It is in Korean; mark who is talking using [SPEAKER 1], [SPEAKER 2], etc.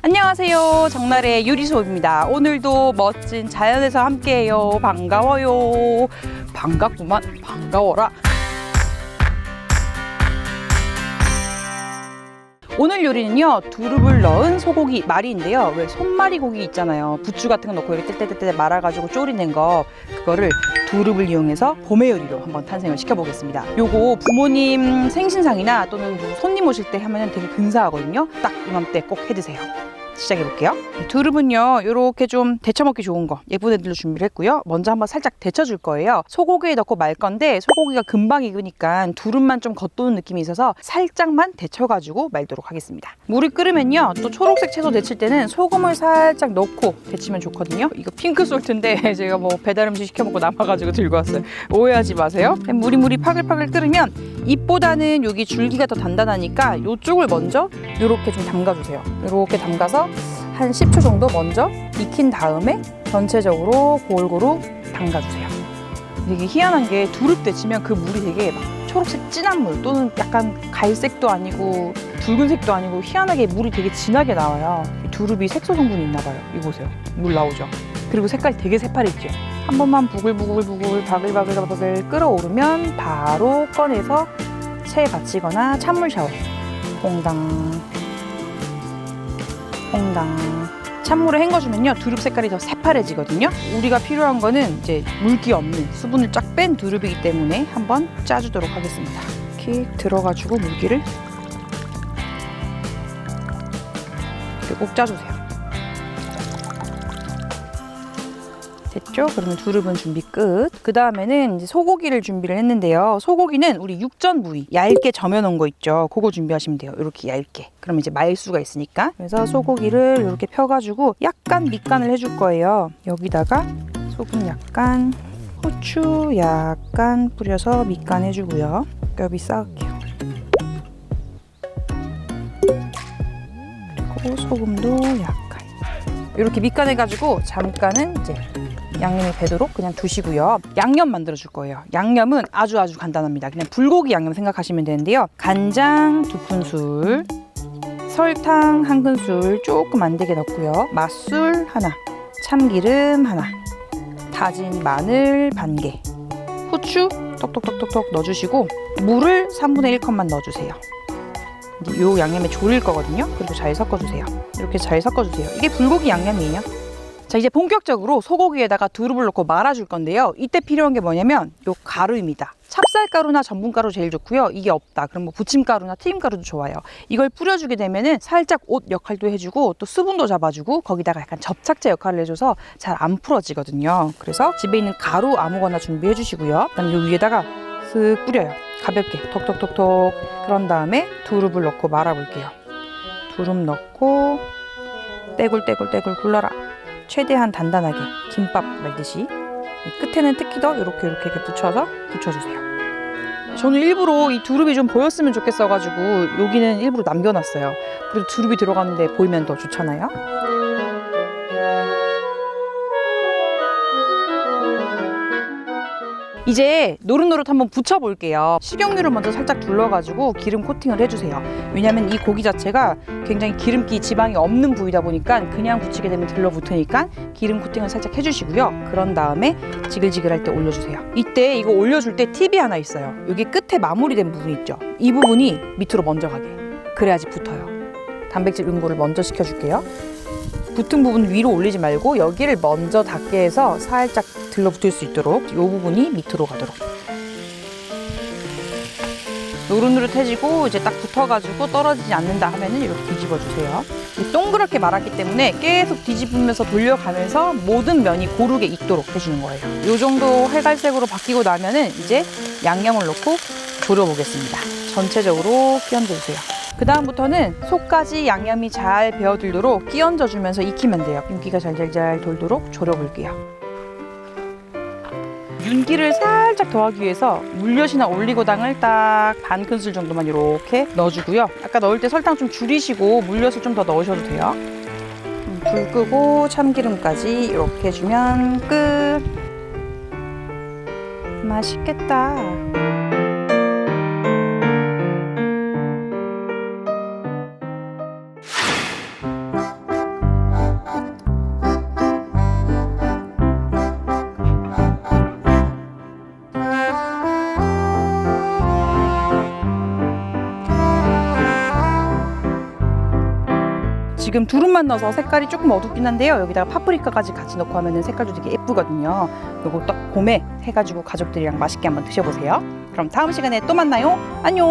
[SPEAKER 1] 안녕하세요. 정날의 요리수업입니다. 오늘도 멋진 자연에서 함께해요. 반가워요. 반갑구만. 반가워라. 오늘 요리는요, 두릅을 넣은 소고기 말이인데요. 왜 손말이 고기 있잖아요. 부추 같은 거 넣고 이렇게 떼떼떼 말아가지고 졸이낸 거, 그거를 두릅을 이용해서 봄의 요리로 한번 탄생을 시켜보겠습니다. 요거 부모님 생신상이나 또는 손님 오실 때 하면 되게 근사하거든요. 딱 이맘때 꼭 해드세요. 시작해볼게요. 두릅은요, 이렇게 좀 데쳐먹기 좋은 거 예쁜 애들로 준비를 했고요. 먼저 한번 살짝 데쳐줄 거예요. 소고기에 넣고 말 건데 소고기가 금방 익으니까 두릅만 좀 겉도는 느낌이 있어서 살짝만 데쳐가지고 말도록 하겠습니다. 물이 끓으면요, 또 초록색 채소 데칠 때는 소금을 살짝 넣고 데치면 좋거든요. 이거 핑크 솔트인데 제가 뭐 배달 음식 시켜먹고 남아가지고 들고 왔어요. 오해하지 마세요. 물이 파글파글 끓으면 잎보다는 여기 줄기가 더 단단하니까 이쪽을 먼저 이렇게 좀 담가주세요. 이렇게 담가서 한 10초 정도 먼저 익힌 다음에 전체적으로 골고루 담가주세요. 되게 희한한 게 두릅 데치면 그 물이 되게 막 초록색 진한 물 또는 약간 갈색도 아니고 붉은색도 아니고 희한하게 물이 되게 진하게 나와요. 두릅이 색소 성분이 있나 봐요. 이거 보세요. 물 나오죠? 그리고 색깔이 되게 새파랗죠? 한 번만 부글부글 바글바글 끓어오르면 바로 꺼내서 체에 받치거나 찬물 샤워. 퐁당 찬물에 헹궈주면요, 두릅 색깔이 더 새파래지거든요. 우리가 필요한 거는 이제 물기 없는 수분을 쫙 뺀 두릅이기 때문에 한번 짜주도록 하겠습니다. 이렇게 들어가지고 물기를 이렇게 꼭 짜주세요. 됐죠? 그러면 두릅은 준비 끝. 그 다음에는 이제 소고기를 준비를 했는데요. 소고기는 우리 육전 부위 얇게 점여놓은 거 있죠. 그거 준비하시면 돼요. 이렇게 얇게. 그러면 이제 말수가 있으니까. 그래서 소고기를 이렇게 펴가지고 약간 밑간을 해줄 거예요. 여기다가 소금 약간, 후추 약간 뿌려서 밑간 해주고요. 겹이 쌓을게요. 그리고 소금도 약간. 이렇게 밑간해가지고 잠깐은 이제 양념이 배도록 그냥 두시고요. 양념 만들어 줄 거예요. 양념은 아주 간단합니다. 그냥 불고기 양념 생각하시면 되는데요. 간장 2큰술, 설탕 1큰술 조금 안 되게 넣고요. 맛술 하나, 참기름 하나, 다진 마늘 반개, 후추 똑똑똑똑 넣어주시고 물을 3분의 1컵만 넣어주세요. 이제 요 양념에 졸일 거거든요. 그리고 잘 섞어주세요. 이렇게 잘 섞어주세요. 이게 불고기 양념이에요. 자, 이제 본격적으로 소고기에다가 두릅을 넣고 말아줄 건데요. 이때 필요한 게 뭐냐면 요 가루입니다. 찹쌀가루나 전분가루 제일 좋고요. 이게 없다. 그럼 뭐 부침가루나 튀김가루도 좋아요. 이걸 뿌려주게 되면은 살짝 옷 역할도 해주고 또 수분도 잡아주고 거기다가 약간 접착제 역할을 해줘서 잘 안 풀어지거든요. 그래서 집에 있는 가루 아무거나 준비해 주시고요. 그다음에 요 위에다가 슥 뿌려요. 가볍게 톡톡톡톡. 그런 다음에 두릅을 넣고 말아볼게요. 두릅 넣고 떼굴떼굴 굴러라. 최대한 단단하게 김밥 말듯이 끝에는 특히 더 이렇게 붙여서 붙여주세요. 저는 일부러 이 두릅이 좀 보였으면 좋겠어가지고 여기는 일부러 남겨놨어요. 그래도 두릅이 들어가는데 보이면 더 좋잖아요. 이제 노릇노릇 한번 붙여볼게요. 식용유를 먼저 살짝 둘러가지고 기름 코팅을 해주세요. 왜냐면 이 고기 자체가 굉장히 기름기 지방이 없는 부위다 보니까 그냥 붙이게 되면 들러붙으니까 기름 코팅을 살짝 해주시고요. 그런 다음에 지글지글할 때 올려주세요. 이때 이거 올려줄 때 팁이 하나 있어요. 여기 끝에 마무리된 부분 있죠? 이 부분이 밑으로 먼저 가게. 그래야지 붙어요. 단백질 응고를 먼저 시켜줄게요. 붙은 부분 위로 올리지 말고 여기를 먼저 닿게 해서 살짝 들러붙을 수 있도록 이 부분이 밑으로 가도록. 노릇노릇해지고 이제 딱 붙어가지고 떨어지지 않는다 하면은 이렇게 뒤집어주세요. 동그랗게 말았기 때문에 계속 뒤집으면서 돌려가면서 모든 면이 고르게 익도록 해주는 거예요. 이 정도 회갈색으로 바뀌고 나면은 이제 양념을 넣고 졸여보겠습니다. 전체적으로 끼얹어주세요. 그 다음부터는 속까지 양념이 잘 배어들도록 끼얹어주면서 익히면 돼요. 윤기가 잘잘잘 돌도록 졸여볼게요. 윤기를 살짝 더하기 위해서 물엿이나 올리고당을 딱 반 큰술 정도만 이렇게 넣어주고요. 아까 넣을 때 설탕 좀 줄이시고 물엿을 좀 더 넣으셔도 돼요. 불 끄고 참기름까지 이렇게 해주면 끝. 맛있겠다. 지금 두릅만 넣어서 색깔이 조금 어둡긴 한데요. 여기다가 파프리카까지 같이 넣고 하면 색깔도 되게 예쁘거든요. 요거 딱 봄에 해가지고 가족들이랑 맛있게 한번 드셔보세요. 그럼 다음 시간에 또 만나요. 안녕.